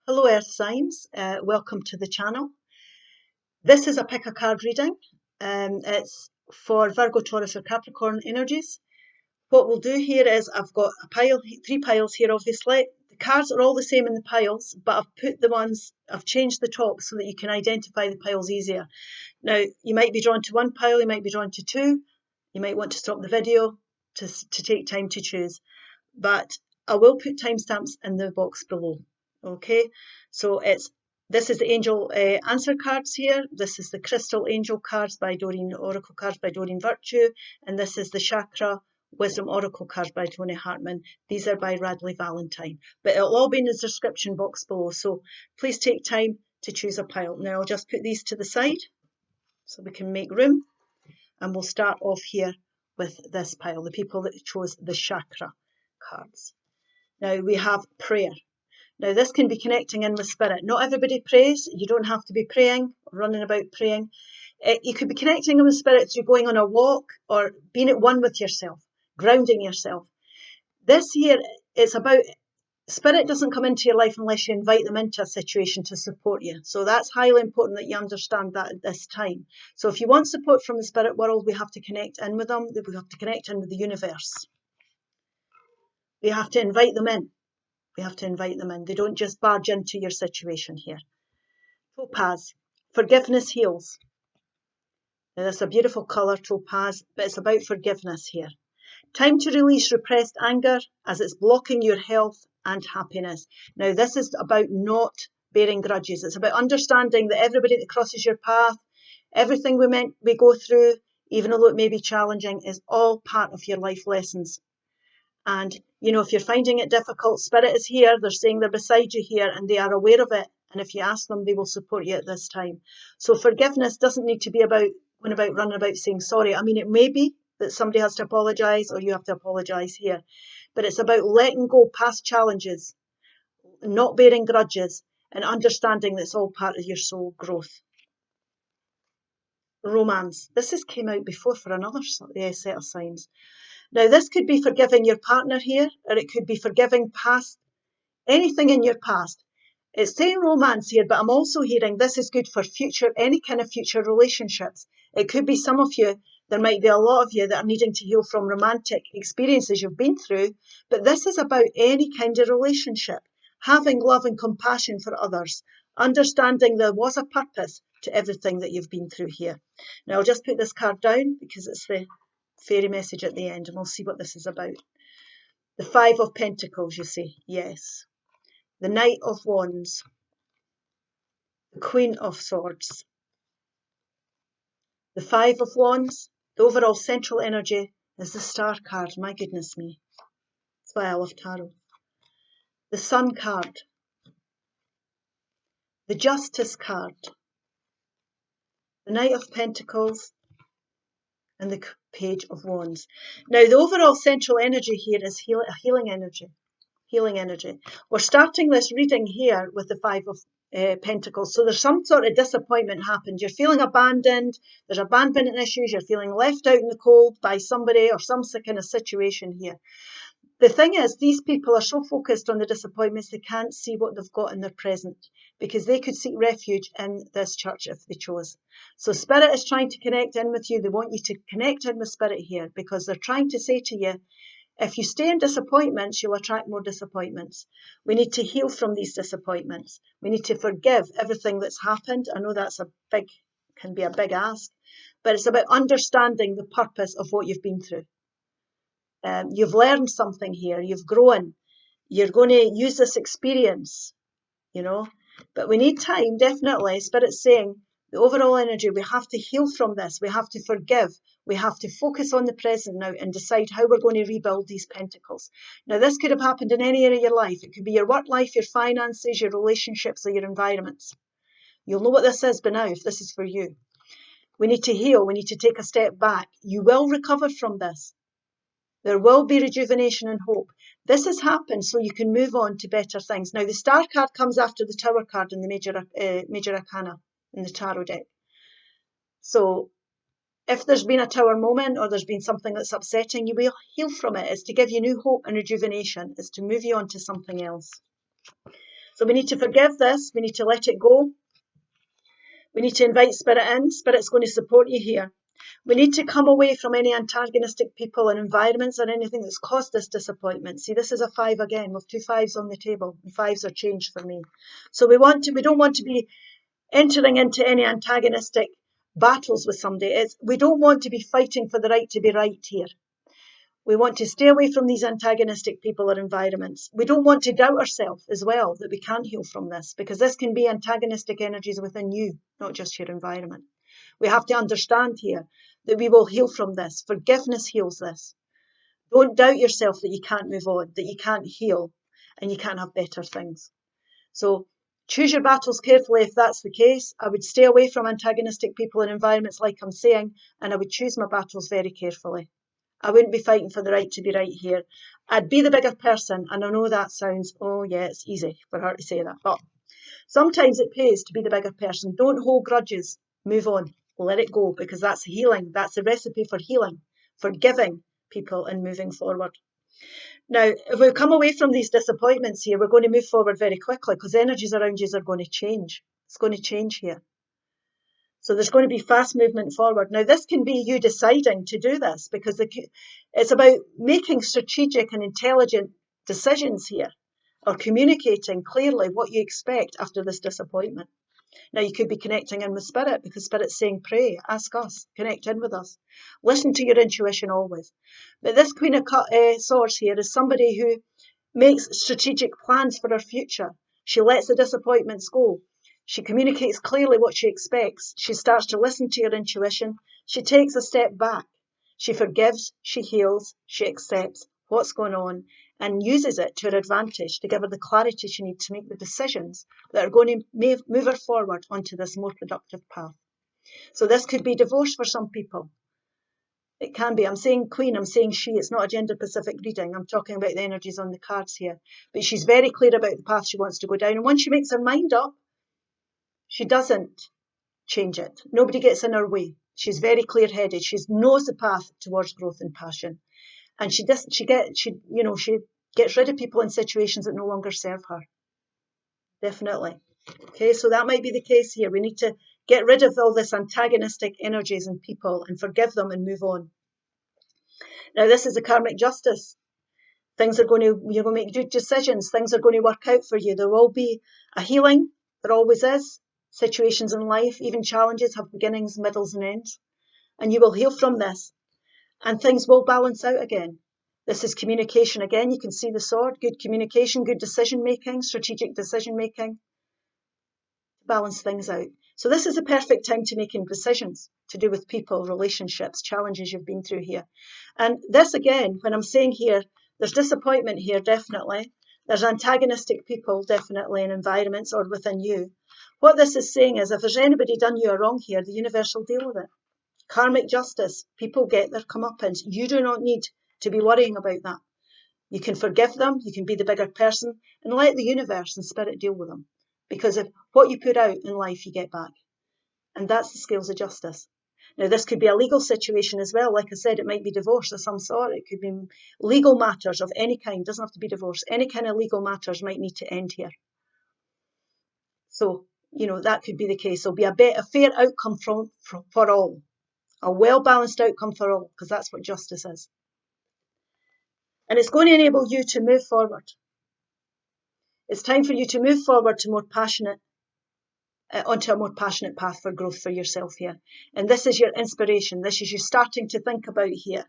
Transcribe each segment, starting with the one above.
Hello Earth signs, welcome to the channel. This is a pick a card reading. It's for Virgo, Taurus or Capricorn energies. What we'll do here is I've got a pile, 3 piles here obviously. The cards are all the same in the piles, but I've changed the top so that you can identify the piles easier. Now you might be drawn to one pile, you might be drawn to 2, you might want to stop the video to take time to choose. But I will put timestamps in the box below. Okay, so this is the angel answer cards here. This is the crystal angel cards by Doreen, oracle cards by Doreen Virtue, and this is the Chakra Wisdom oracle cards by Tony Hartman. These are by Radleigh Valentine, but it'll all be in the description box below. So please take time to choose a pile. Now I'll just put these to the side so we can make room, and we'll start off here with this pile. The people that chose the Chakra cards. Now we have prayer. Now this can be connecting in with spirit. Not everybody prays. You don't have to be praying or running about praying. You could be connecting in with spirit through going on a walk or being at one with yourself, grounding yourself. This here, it's about spirit doesn't come into your life unless you invite them into a situation to support you. So that's highly important that you understand that at this time. So if you want support from the spirit world, we have to connect in with them. We have to connect in with the universe. We have to invite them in. We have to invite them in. They don't just barge into your situation here. Topaz. Forgiveness heals. Now, that's a beautiful colour, topaz, but it's about forgiveness here. Time to release repressed anger as it's blocking your health and happiness. Now, this is about not bearing grudges. It's about understanding that everybody that crosses your path, everything we go through, even although it may be challenging, is all part of your life lessons. And, you know, if you're finding it difficult, spirit is here. They're saying they're beside you here and they are aware of it. And if you ask them, they will support you at this time. So forgiveness doesn't need to be about running about saying sorry. I mean, it may be that somebody has to apologise or you have to apologise here. But it's about letting go past challenges, not bearing grudges, and understanding that it's all part of your soul growth. Romance. This came out before for another set of signs. Now, this could be forgiving your partner here, or it could be forgiving past anything in your past. It's saying romance here, but I'm also hearing this is good for any kind of future relationships. It could be some of you, there might be a lot of you that are needing to heal from romantic experiences you've been through, but this is about any kind of relationship, having love and compassion for others, understanding there was a purpose to everything that you've been through here. Now, I'll just put this card down because it's the fairy message at the end, and we'll see what this is about. The 5 of Pentacles, you see, yes. The Knight of Wands. The Queen of Swords. The 5 of Wands. The overall central energy is the Star card. My goodness me. That's why I love tarot. The Sun card. The Justice card. The Knight of Pentacles. And the Page of Wands. Now, the overall central energy here is healing energy. Healing energy. We're starting this reading here with the 5 of Pentacles. So there's some sort of disappointment happened. You're feeling abandoned. There's abandonment issues. You're feeling left out in the cold by somebody or some kind of situation here. The thing is, these people are so focused on the disappointments, they can't see what they've got in their present because they could seek refuge in this church if they chose. So Spirit is trying to connect in with you. They want you to connect in with Spirit here because they're trying to say to you, if you stay in disappointments, you'll attract more disappointments. We need to heal from these disappointments. We need to forgive everything that's happened. I know that's can be a big ask, but it's about understanding the purpose of what you've been through. You've learned something here. You've grown. You're going to use this experience, you know. But we need time, definitely. Spirit's saying the overall energy, we have to heal from this. We have to forgive. We have to focus on the present now and decide how we're going to rebuild these pentacles. Now, this could have happened in any area of your life. It could be your work life, your finances, your relationships, or your environments. You'll know what this is by now if this is for you. We need to heal. We need to take a step back. You will recover from this. There will be rejuvenation and hope. This has happened so you can move on to better things. Now, the Star card comes after the Tower card in the Major Arcana in the Tarot deck. So if there's been a Tower moment or there's been something that's upsetting, you will heal from it. It's to give you new hope and rejuvenation. It's to move you on to something else. So we need to forgive this. We need to let it go. We need to invite Spirit in. Spirit's going to support you here. We need to come away from any antagonistic people and environments or anything that's caused this disappointment. See, this is a 5 again, with 2 5s on the table. And 5s are changed for me. So we don't want to be entering into any antagonistic battles with somebody. We don't want to be fighting for the right to be right here. We want to stay away from these antagonistic people or environments. We don't want to doubt ourselves as well, that we can't heal from this, because this can be antagonistic energies within you, not just your environment. We have to understand here that we will heal from this. Forgiveness heals this. Don't doubt yourself that you can't move on, that you can't heal, and you can't have better things. So choose your battles carefully if that's the case. I would stay away from antagonistic people and environments like I'm saying, and I would choose my battles very carefully. I wouldn't be fighting for the right to be right here. I'd be the bigger person, and I know that sounds, oh yeah, it's easy for her to say that, but sometimes it pays to be the bigger person. Don't hold grudges. Move on. Let it go, because that's healing. That's the recipe for healing, forgiving people and moving forward. Now, if we come away from these disappointments here, we're going to move forward very quickly, because energies around you are going to change. It's going to change here. So there's going to be fast movement forward. Now, this can be you deciding to do this, because it's about making strategic and intelligent decisions here, or communicating clearly what you expect after this disappointment. Now, you could be connecting in with Spirit, because Spirit's saying, pray, ask us, connect in with us. Listen to your intuition always. But this Queen of Swords here is somebody who makes strategic plans for her future. She lets the disappointments go. She communicates clearly what she expects. She starts to listen to your intuition. She takes a step back. She forgives, she heals, she accepts what's going on and uses it to her advantage to give her the clarity she needs to make the decisions that are going to move her forward onto this more productive path. So this could be divorce for some people. It can be. I'm saying queen, I'm saying she. It's not a gender-specific reading. I'm talking about the energies on the cards here. But she's very clear about the path she wants to go down. And once she makes her mind up, she doesn't change it. Nobody gets in her way. She's very clear-headed. She knows the path towards growth and passion. And she gets rid of people in situations that no longer serve her. Definitely. Okay, so that might be the case here. We need to get rid of all this antagonistic energies and people and forgive them and move on. Now, this is a karmic justice. You're going to make good decisions. Things are going to work out for you. There will be a healing. There always is. Situations in life, even challenges, have beginnings, middles, and ends. And you will heal from this. And things will balance out again. This is communication again. You can see the sword. Good communication, good decision-making, strategic decision-making. Balance things out. So this is the perfect time to making decisions to do with people, relationships, challenges you've been through here. And this again, when I'm saying here, there's disappointment here, definitely. There's antagonistic people, definitely, in environments or within you. What this is saying is, if there's anybody done you a wrong here, the universe will deal with it. Karmic justice. People get their comeuppance. You do not need to be worrying about that. You can forgive them. You can be the bigger person and let the universe and spirit deal with them. Because of what you put out in life, you get back. And that's the scales of justice. Now, this could be a legal situation as well. Like I said, it might be divorce of some sort. It could be legal matters of any kind. It doesn't have to be divorce. Any kind of legal matters might need to end here. So, that could be the case. There'll be a fair outcome for all. A well-balanced outcome for all, because that's what justice is. And it's going to enable you to move forward. It's time for you to move forward to onto a more passionate path for growth for yourself here. And this is your inspiration. This is you starting to think about here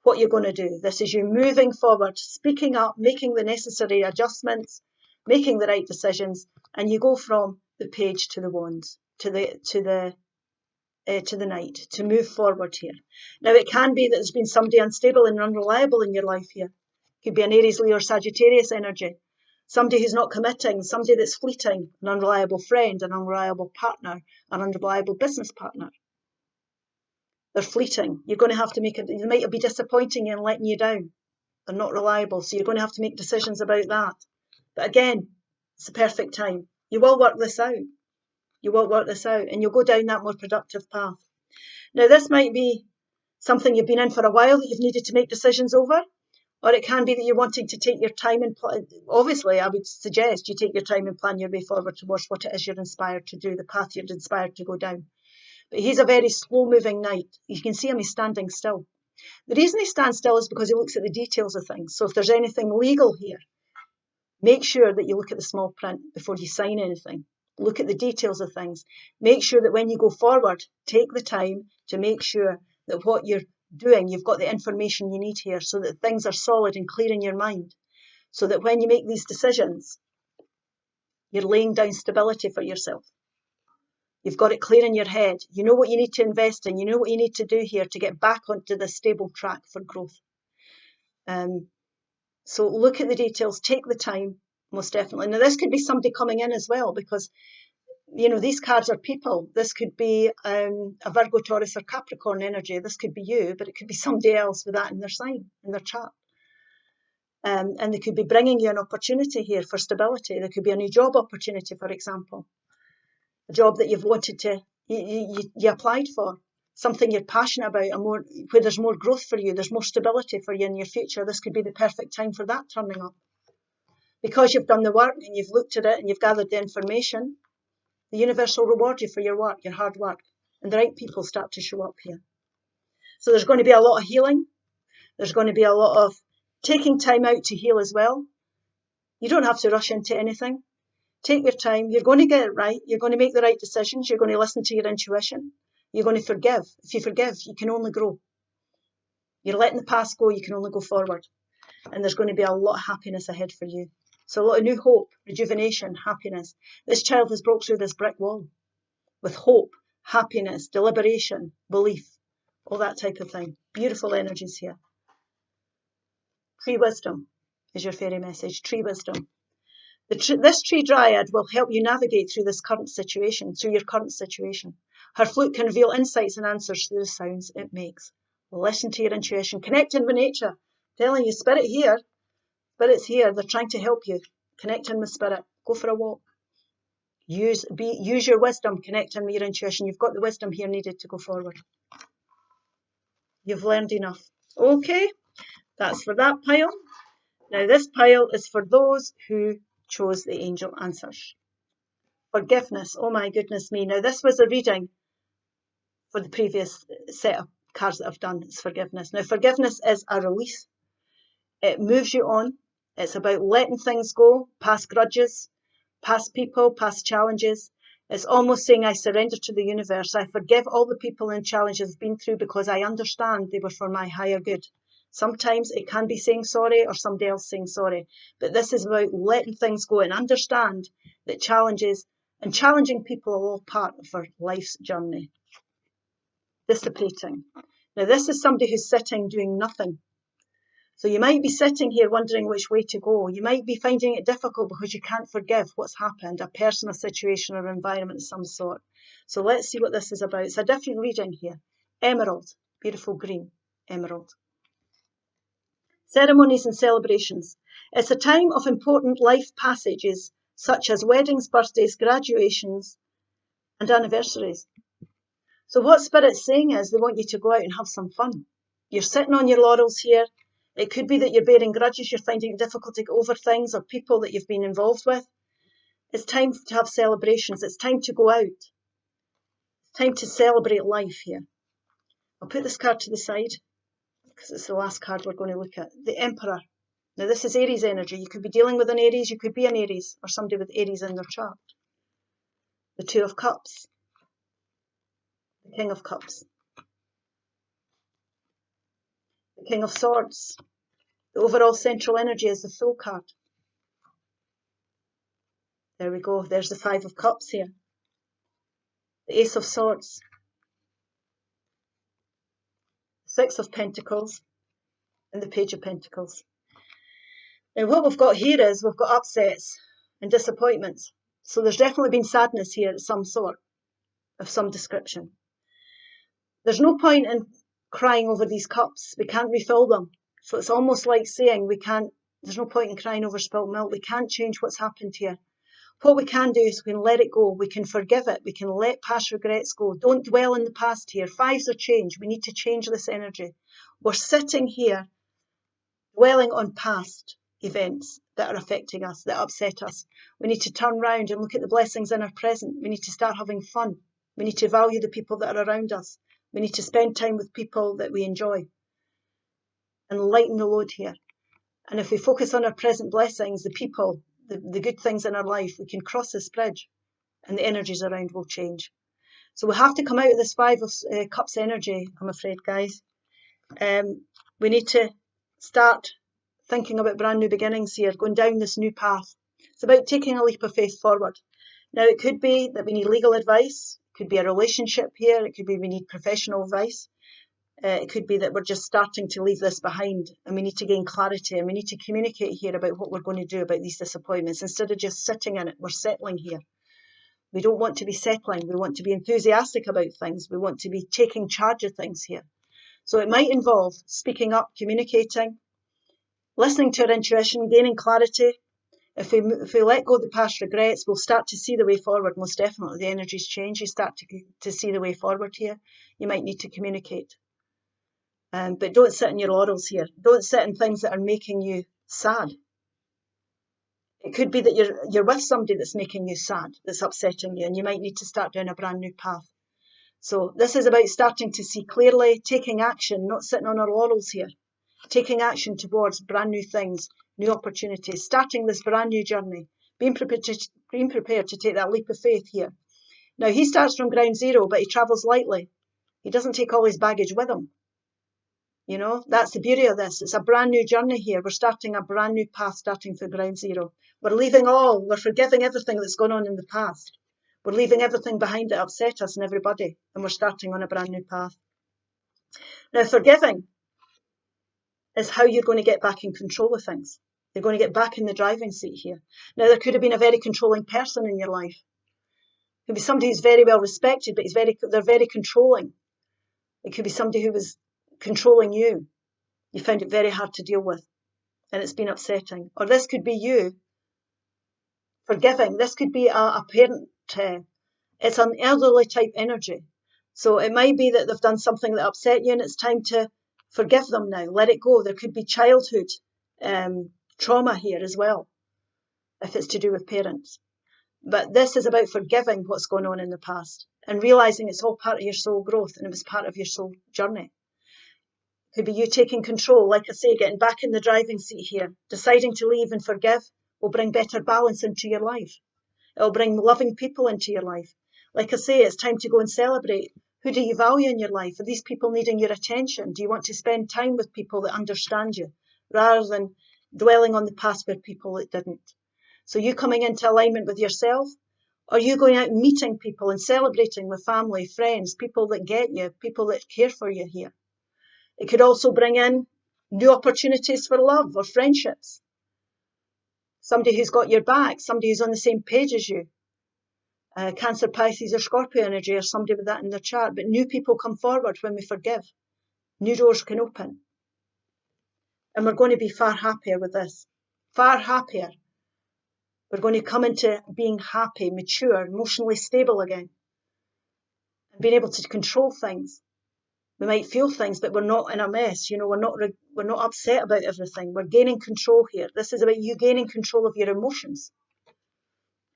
what you're going to do. This is you moving forward, speaking up, making the necessary adjustments, making the right decisions, and you go from the page to the wands, to the knight, to move forward here. Now, it can be that there's been somebody unstable and unreliable in your life here. It could be an Aries, Leo, or Sagittarius energy. Somebody who's not committing, somebody that's fleeting, an unreliable friend, an unreliable partner, an unreliable business partner. They're fleeting. You're going to have to they might be disappointing you and letting you down. They're not reliable, so you're going to have to make decisions about that. But again, it's the perfect time. You will work this out. You will work this out, and you'll go down that more productive path. Now, this might be something you've been in for a while that you've needed to make decisions over, Or it can be that you're wanting to take your time and plan. Obviously, I would suggest you take your time and plan your way forward towards what it is you're inspired to do, the path you're inspired to go down. But he's a very slow-moving knight. You can see him, he's standing still. The reason he stands still is because he looks at the details of things. So if there's anything legal here, make sure that you look at the small print before you sign anything. Look at the details of things. Make sure that when you go forward, take the time to make sure that what you're doing, you've got the information you need here so that things are solid and clear in your mind. So that when you make these decisions, you're laying down stability for yourself. You've got it clear in your head. You know what you need to invest in. You know what you need to do here to get back onto the stable track for growth. So look at the details, take the time, most definitely. Now, this could be somebody coming in as well because, you know, these cards are people. This could be a Virgo, Taurus or Capricorn energy. This could be you, but it could be somebody else with that in their sign, in their chart. And they could be bringing you an opportunity here for stability. There could be a new job opportunity, for example. A job that you've wanted to, you applied for, something you're passionate about, where there's more growth for you, there's more stability for you in your future. This could be the perfect time for that turning up. Because you've done the work and you've looked at it and you've gathered the information, the universe will reward you for your work, your hard work, and the right people start to show up here. So there's going to be a lot of healing. There's going to be a lot of taking time out to heal as well. You don't have to rush into anything. Take your time. You're going to get it right. You're going to make the right decisions. You're going to listen to your intuition. You're going to forgive. If you forgive, you can only grow. You're letting the past go. You can only go forward. And there's going to be a lot of happiness ahead for you. So a lot of new hope, rejuvenation, happiness. This child has broke through this brick wall with hope, happiness, deliberation, belief, all that type of thing. Beautiful energies here. Tree wisdom is your fairy message. Tree wisdom. This tree dryad will help you navigate through this current situation, through your current situation. Her flute can reveal insights and answers through the sounds it makes. Listen to your intuition. Connect in with nature. I'm telling you, spirit here. Spirit's here. They're trying to help you. Connect in with spirit. Go for a walk. Use your wisdom. Connect in with your intuition. You've got the wisdom here needed to go forward. You've learned enough. Okay, that's for that pile. Now this pile is for those who chose the angel answers. Forgiveness. Oh my goodness me. Now this was a reading for the previous set of cards that I've done. It's forgiveness. Now forgiveness is a release. It moves you on. It's about letting things go, past grudges, past people, past challenges. It's almost saying I surrender to the universe. I forgive all the people and challenges I've been through because I understand they were for my higher good. Sometimes it can be saying sorry or somebody else saying sorry. But this is about letting things go and understand that challenges and challenging people are all part of our life's journey. Dissipating. Now this is somebody who's sitting doing nothing. So you might be sitting here wondering which way to go. You might be finding it difficult because you can't forgive what's happened, a person, a situation or environment of some sort. So let's see what this is about. It's a different reading here. Emerald, beautiful green, emerald. Ceremonies and celebrations. It's a time of important life passages such as weddings, birthdays, graduations and anniversaries. So what Spirit's saying is they want you to go out and have some fun. You're sitting on your laurels here. It could be that you're bearing grudges, you're finding it difficult to get over things or people that you've been involved with. It's time to have celebrations. It's time to go out. It's time to celebrate life here. I'll put this card to the side because it's the last card we're going to look at. The Emperor. Now this is Aries energy. You could be dealing with an Aries, you could be an Aries or somebody with Aries in their chart. The Two of Cups. The King of Cups. The King of Swords. The overall central energy is the Fool card. There we go. There's the Five of Cups here. The Ace of Swords. Six of Pentacles. And the Page of Pentacles. Now what we've got here is we've got upsets and disappointments. So there's definitely been sadness here of some sort, of some description. There's no point in crying over these cups. We can't refill them. So it's almost like saying there's no point in crying over spilt milk. We can't change what's happened here. What we can do is we can let it go. We can forgive it. We can let past regrets go. Don't dwell in the past here. Fives are change. We need to change this energy. We're sitting here dwelling on past events that are affecting us, that upset us. We need to turn around and look at the blessings in our present. We need to start having fun. We need to value the people that are around us. We need to spend time with people that we enjoy and lighten the load here. And if we focus on our present blessings, the people, the good things in our life, we can cross this bridge and the energies around will change. So we have to come out of this Five of Cups energy, I'm afraid, guys. We need to start thinking about brand new beginnings here, going down this new path. It's about taking a leap of faith forward. Now, it could be that we need legal advice. It could be a relationship here. It could be we need professional advice. It could be that we're just starting to leave this behind and we need to gain clarity and we need to communicate here about what we're going to do about these disappointments. Instead of just sitting in it, we're settling here. We don't want to be settling. We want to be enthusiastic about things. We want to be taking charge of things here. So it might involve speaking up, communicating, listening to our intuition, gaining clarity. If we let go of the past regrets, we'll start to see the way forward. Most definitely, the energies change. You start to see the way forward here. You might need to communicate. But don't sit in your laurels here. Don't sit in things that are making you sad. It could be that you're with somebody that's making you sad, that's upsetting you, and you might need to start down a brand new path. So this is about starting to see clearly, taking action, not sitting on our laurels here. Taking action towards brand new things, new opportunities, starting this brand new journey, being prepared to take that leap of faith here. Now, he starts from ground zero, but he travels lightly. He doesn't take all his baggage with him. You know, that's the beauty of this. It's a brand new journey here. We're starting a brand new path, starting from ground zero. We're forgiving everything that's gone on in the past. We're leaving everything behind that upset us and everybody, and we're starting on a brand new path. Now, forgiving is how you're going to get back in control of things. You're going to get back in the driving seat here. Now, there could have been a very controlling person in your life. It could be somebody who's very well respected, but they're very controlling. It could be somebody who was controlling you. You found it very hard to deal with, and it's been upsetting. Or this could be you forgiving. This could be a parent. It's an elderly type energy. So it might be that they've done something that upset you, and it's time to forgive them now. Let it go. There could be childhood trauma here as well, if it's to do with parents. But this is about forgiving what's going on in the past and realizing it's all part of your soul growth and it was part of your soul journey. It could be you taking control, like I say, getting back in the driving seat here. Deciding to leave and forgive will bring better balance into your life. It'll bring loving people into your life. Like I say, it's time to go and celebrate. Who do you value in your life? Are these people needing your attention? Do you want to spend time with people that understand you rather than dwelling on the past with people that didn't? So you coming into alignment with yourself, or you going out and meeting people and celebrating with family, friends, people that get you, people that care for you here. It could also bring in new opportunities for love or friendships. Somebody who's got your back, somebody who's on the same page as you. Cancer, Pisces or Scorpio energy or somebody with that in their chart. But new people come forward when we forgive. New doors can open. And we're going to be far happier with this. Far happier. We're going to come into being happy, mature, emotionally stable again. And being able to control things. We might feel things, but we're not in a mess. You know, we're not upset about everything. We're gaining control here. This is about you gaining control of your emotions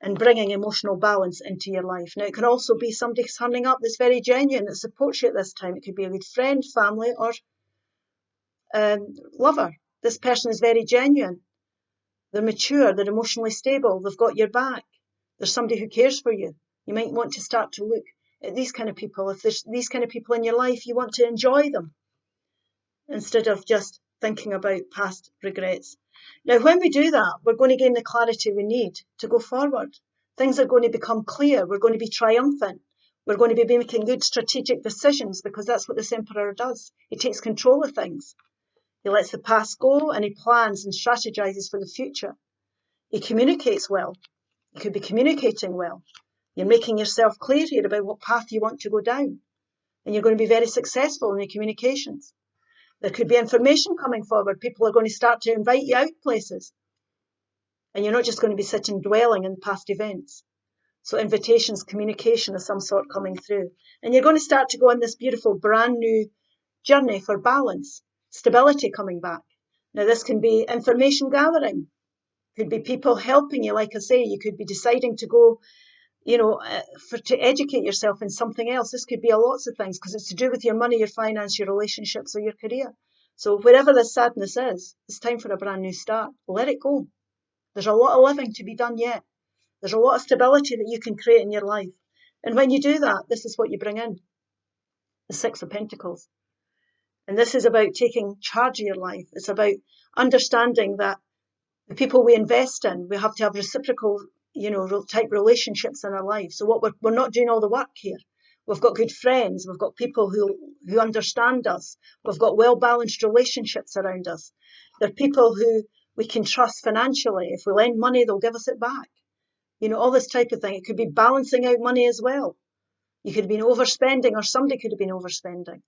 and bringing emotional balance into your life. Now, it can also be somebody turning up that's very genuine, that supports you at this time. It could be a good friend, family, or lover. This person is very genuine. They're mature. They're emotionally stable. They've got your back. There's somebody who cares for you. You might want to start to look at these kind of people. If there's these kind of people in your life, you want to enjoy them instead of just thinking about past regrets. Now, when we do that, we're going to gain the clarity we need to go forward. Things are going to become clear. We're going to be triumphant. We're going to be making good strategic decisions because that's what this Emperor does. He takes control of things. He lets the past go and he plans and strategizes for the future. He communicates well. You could be communicating well. You're making yourself clear here about what path you want to go down. And you're going to be very successful in your communications. There could be information coming forward. People are going to start to invite you out places. And you're not just going to be sitting dwelling in past events. So invitations, communication of some sort coming through. And you're going to start to go on this beautiful brand new journey for balance, stability coming back. Now, this can be information gathering. Could be people helping you, like I say. You could be deciding to go, to educate yourself in something else. This could be lots of things, because it's to do with your money, your finance, your relationships, or your career. So wherever this sadness is, it's time for a brand new start. Let it go. There's a lot of living to be done yet. There's a lot of stability that you can create in your life. And when you do that, this is what you bring in. The Six of Pentacles. And this is about taking charge of your life. It's about understanding that the people we invest in, we have to have reciprocal, type relationships in our life. So what we're not doing all the work here. We've got good friends. We've got people who understand us. We've got well-balanced relationships around us. They're people who we can trust financially. If we lend money, they'll give us it back. All this type of thing. It could be balancing out money as well. You could have been overspending, or somebody could have been overspending.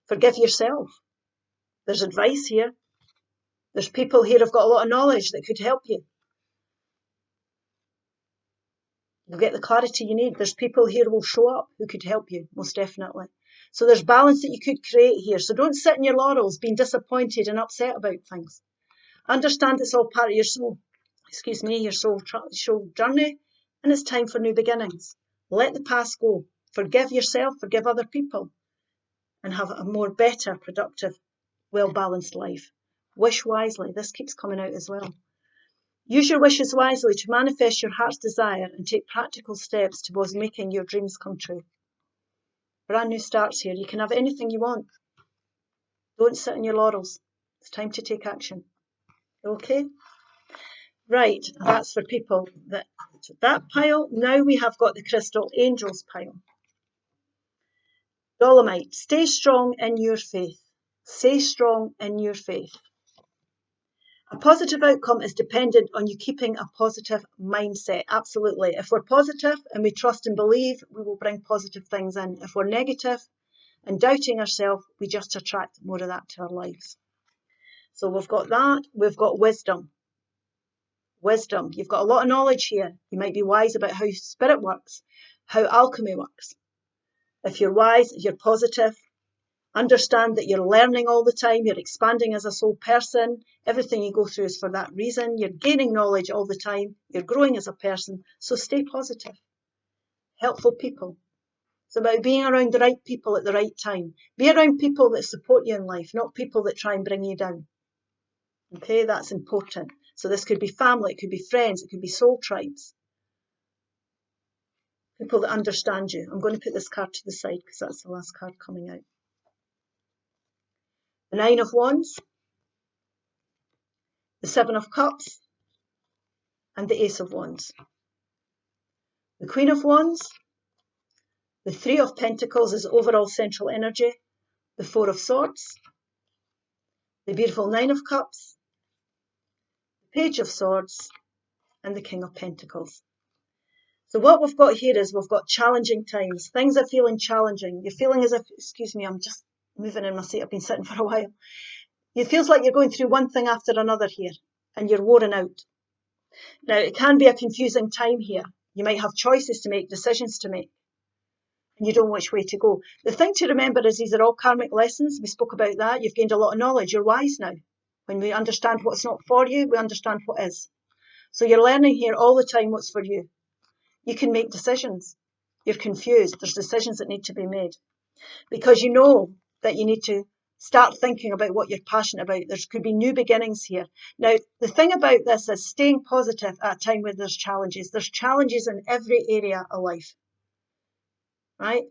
Forgive yourself. There's advice here. There's people here who've got a lot of knowledge that could help you. You'll get the clarity you need. There's people here who will show up who could help you, most definitely. So there's balance that you could create here. So don't sit in your laurels being disappointed and upset about things. Understand it's all part of your soul. Your soul journey, and it's time for new beginnings. Let the past go. Forgive yourself, forgive other people, and have a more better, productive, well-balanced life. Wish wisely. This keeps coming out as well. Use your wishes wisely to manifest your heart's desire and take practical steps towards making your dreams come true. Brand new starts here. You can have anything you want. Don't sit on your laurels. It's time to take action. Okay? Right, that's for people that pile. Now we have got the Crystal Angels pile. Dolomite, stay strong in your faith. Stay strong in your faith. A positive outcome is dependent on you keeping a positive mindset. Absolutely. If we're positive and we trust and believe, we will bring positive things in. If we're negative and doubting ourselves, we just attract more of that to our lives. So we've got that. We've got wisdom. Wisdom. You've got a lot of knowledge here. You might be wise about how spirit works, how alchemy works. If you're wise, you're positive, understand that you're learning all the time, you're expanding as a soul person. Everything you go through is for that reason. You're gaining knowledge all the time. You're growing as a person. So stay positive. Helpful people. It's about being around the right people at the right time. Be around people that support you in life, not people that try and bring you down. Okay, that's important. So this could be family, it could be friends, it could be soul tribes. People that understand you. I'm going to put this card to the side because that's the last card coming out. The Nine of Wands, the Seven of Cups, and the Ace of Wands. The Queen of Wands, the Three of Pentacles is overall central energy, the Four of Swords, the beautiful Nine of Cups, the Page of Swords, and the King of Pentacles. So what we've got here is we've got challenging times. Things are feeling challenging. You're feeling as if, excuse me, I'm just moving in my seat. I've been sitting for a while. It feels like you're going through one thing after another here, and you're worn out. Now, it can be a confusing time here. You might have choices to make, decisions to make, and you don't know which way to go. The thing to remember is these are all karmic lessons. We spoke about that. You've gained a lot of knowledge. You're wise now. When we understand what's not for you, we understand what is. So you're learning here all the time what's for you. You can make decisions. You're confused. There's decisions that need to be made because you know that you need to start thinking about what you're passionate about. There could be new beginnings here. Now, the thing about this is staying positive at a time where there's challenges. There's challenges in every area of life. Right?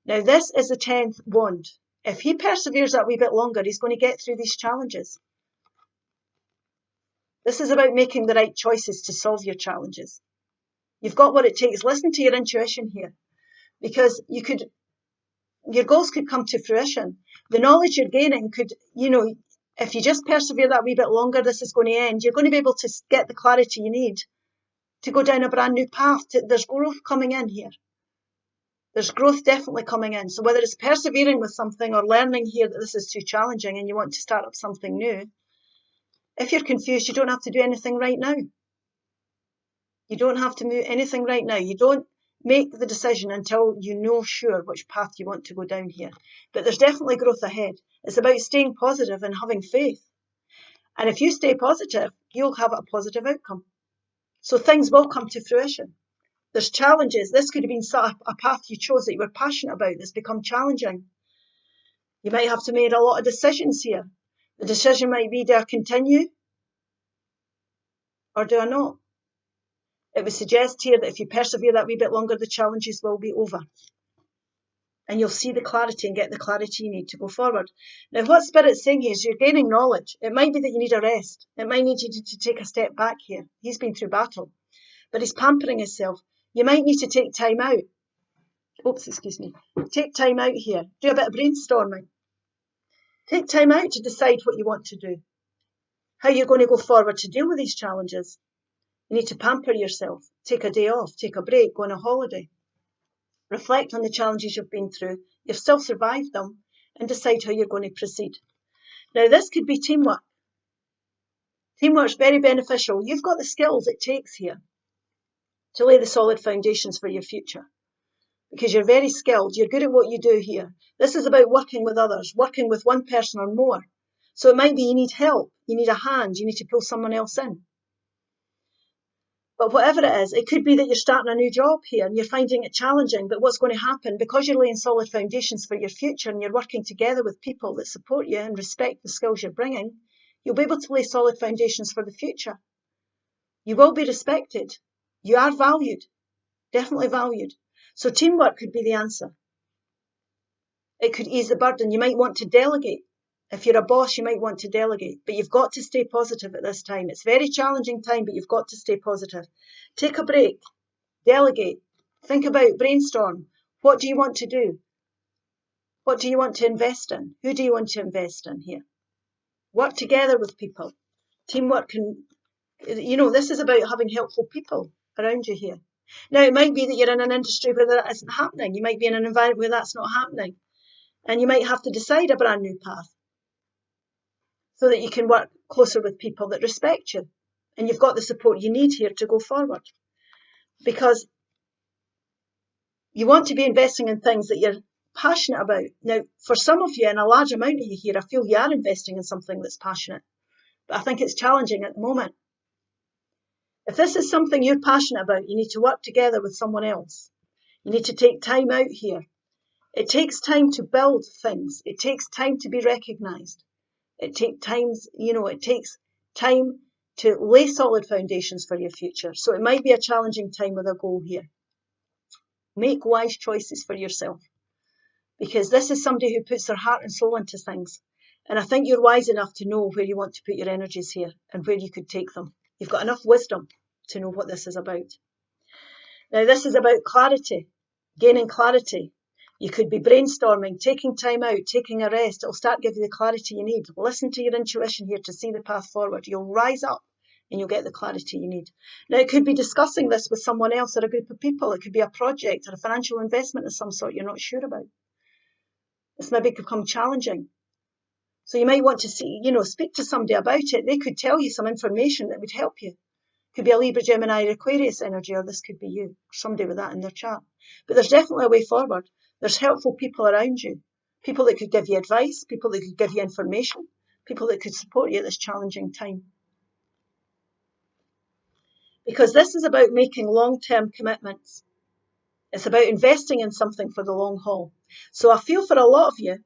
Now, this is the 10th wand. If he perseveres that wee bit longer, he's going to get through these challenges. This is about making the right choices to solve your challenges. You've got what it takes. Listen to your intuition here, because your goals could come to fruition. The knowledge you're gaining could, if you just persevere that wee bit longer, this is going to end. You're going to be able to get the clarity you need to go down a brand new path. There's growth coming in here. There's growth definitely coming in. So whether it's persevering with something or learning here that this is too challenging and you want to start up something new, if you're confused, you don't have to do anything right now. You don't have to do anything right now. You don't make the decision until you know sure which path you want to go down here. But there's definitely growth ahead. It's about staying positive and having faith. And if you stay positive, you'll have a positive outcome. So things will come to fruition. There's challenges. This could have been a path you chose that you were passionate about that's become challenging. You might have to make a lot of decisions here. The decision might be, do I continue or do I not? It would suggest here that if you persevere that wee bit longer, the challenges will be over. And you'll see the clarity and get the clarity you need to go forward. Now, what Spirit's saying here is you're gaining knowledge. It might be that you need a rest. It might need you to take a step back here. He's been through battle, but he's pampering himself. You might need to take time out. Take time out here. Do a bit of brainstorming. Take time out to decide what you want to do. How you're going to go forward to deal with these challenges. You need to pamper yourself. Take a day off. Take a break. Go on a holiday. Reflect on the challenges you've been through. You've still survived them, and decide how you're going to proceed. Now, this could be teamwork. Teamwork's very beneficial. You've got the skills it takes here to lay the solid foundations for your future, because you're very skilled. You're good at what you do here. This is about working with others, working with one person or more. So it might be you need help, you need a hand, you need to pull someone else in. But whatever it is, it could be that you're starting a new job here and you're finding it challenging. But what's going to happen, because you're laying solid foundations for your future and you're working together with people that support you and respect the skills you're bringing, you'll be able to lay solid foundations for the future. You will be respected. You are valued, definitely valued. So teamwork could be the answer. It could ease the burden. You might want to delegate. If you're a boss, you might want to delegate, but you've got to stay positive at this time. It's a very challenging time, but you've got to stay positive. Take a break, delegate, think about, brainstorm. What do you want to do? What do you want to invest in? Who do you want to invest in here? Work together with people. Teamwork can, this is about having helpful people around you here. Now, it might be that you're in an industry where that isn't happening. You might be in an environment where that's not happening. And you might have to decide a brand new path, so that you can work closer with people that respect you. And you've got the support you need here to go forward. Because you want to be investing in things that you're passionate about. Now, for some of you, and a large amount of you here, I feel you are investing in something that's passionate. But I think it's challenging at the moment. If this is something you're passionate about, you need to work together with someone else. You need to take time out here. It takes time to build things. It takes time to be recognised. It takes time to lay solid foundations for your future. So it might be a challenging time with a goal here. Make wise choices for yourself, because this is somebody who puts their heart and soul into things. And I think you're wise enough to know where you want to put your energies here and where you could take them. You've got enough wisdom to know what this is about. Now, this is about clarity, gaining clarity. You could be brainstorming, taking time out, taking a rest. It'll start giving you the clarity you need. Listen to your intuition here to see the path forward. You'll rise up and you'll get the clarity you need. Now, it could be discussing this with someone else or a group of people. It could be a project or a financial investment of some sort you're not sure about. This maybe could become challenging. So you might want to speak to somebody about it. They could tell you some information that would help you. It could be a Libra, Gemini, or Aquarius energy, or this could be you, or somebody with that in their chart. But there's definitely a way forward. There's helpful people around you, people that could give you advice, people that could give you information, people that could support you at this challenging time. Because this is about making long-term commitments. It's about investing in something for the long haul. So I feel for a lot of you,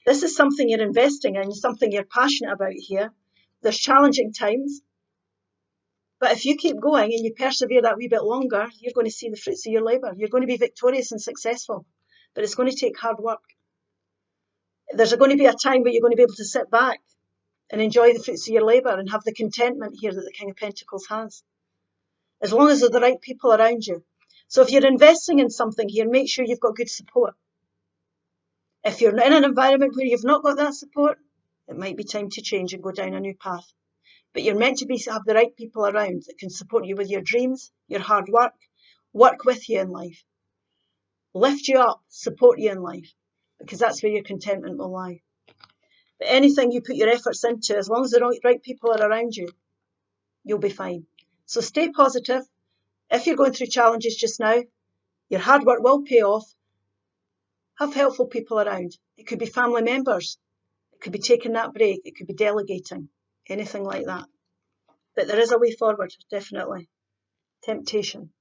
this is something you're investing in, something you're passionate about here. There's challenging times. But if you keep going and you persevere that wee bit longer, you're going to see the fruits of your labour. You're going to be victorious and successful. But it's going to take hard work. There's going to be a time where you're going to be able to sit back and enjoy the fruits of your labour and have the contentment here that the King of Pentacles has. As long as there are the right people around you. So if you're investing in something here, make sure you've got good support. If you're in an environment where you've not got that support, it might be time to change and go down a new path. But you're meant to have the right people around that can support you with your dreams, your hard work with you in life, lift you up, support you in life, because that's where your contentment will lie. But anything you put your efforts into, as long as the right people are around you, you'll be fine. So stay positive. If you're going through challenges just now, your hard work will pay off. Have helpful people around. It could be family members. It could be taking that break. It could be delegating, anything like that. But there is a way forward, definitely. Temptation.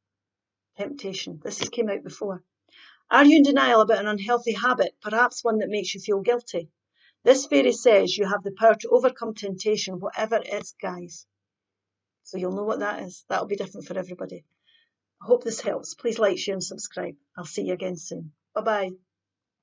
Temptation. This has came out before. Are you in denial about an unhealthy habit, perhaps one that makes you feel guilty? This fairy says you have the power to overcome temptation, whatever it is, guys. So you'll know what that is. That'll be different for everybody. I hope this helps. Please like, share and subscribe. I'll see you again soon. Bye-bye.